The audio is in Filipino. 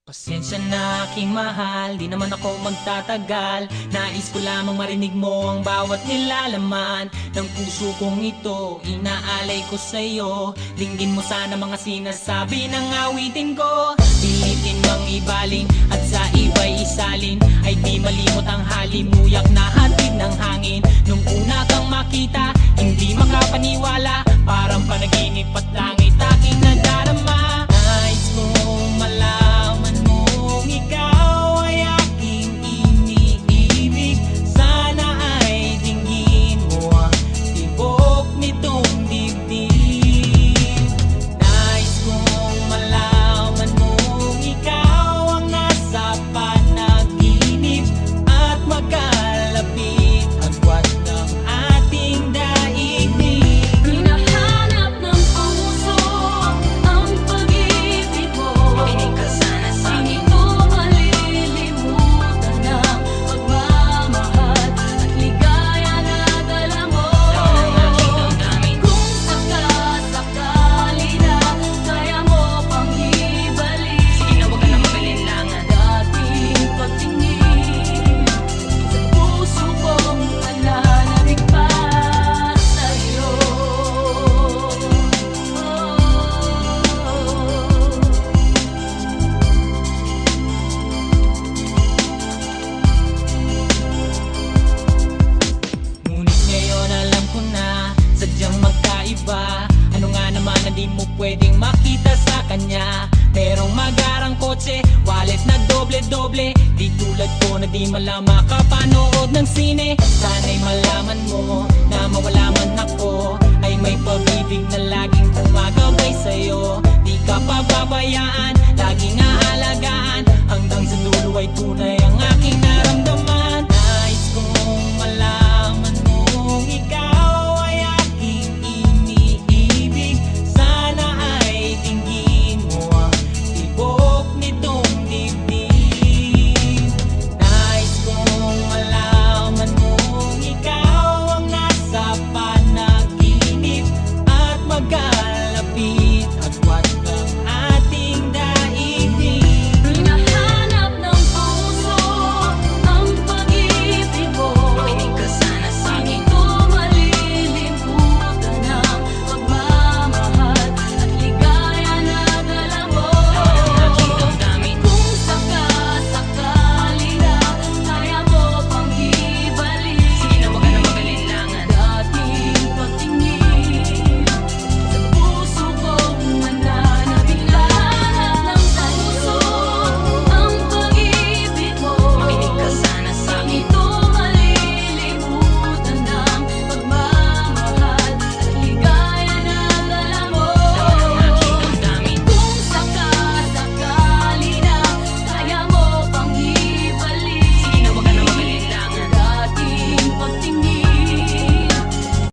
Pasensya na aking mahal, di naman ako magtatagal. Nais ko lamang marinig mo ang bawat nilalaman ng puso kong ito, inaalay ko sa'yo. Dinggin mo sana mga sinasabi ng awitin ko. Pilitin mang ibaling at sa iba'y isalin, ay di malimot ang halimuyak na hatid ng hangin. Nung una kang makita, hindi makapaniwala, parang panaginip at langit aking nadarama. Nais kong malaman mong ikaw ay aking iniibig. Sana ay dinggin mo ang tibok nitong dibdib. Nais kong malaman mong ikaw ang nasa panaginip at magkalapit agwat ng ating daigdig. Hinahanap ng puso ang pag-ibig mo. Makinig ka sana sa akin. Di ko malilimutan ang pagmamahal at ligaya na dala mo. Kung sakasakali na kaya mo pang ibalik, sige na, huwag ka na mag-alinlangan. Dating pagtingin sa puso kong pananabik pa sa'yo. Ngunit ngayon alam ko na sadyang magkaiba. Ano nga naman na di mo pwedeng makita sa kanya? Merong magarang kotse, wallet na doble-doble. Di tulad ko na di malang makapanood ng sine. Sana'y malaman mo na mawala man ako, ay may pag-ibig na laging gumagabay sa'yo. Di ka pababayaan, lagi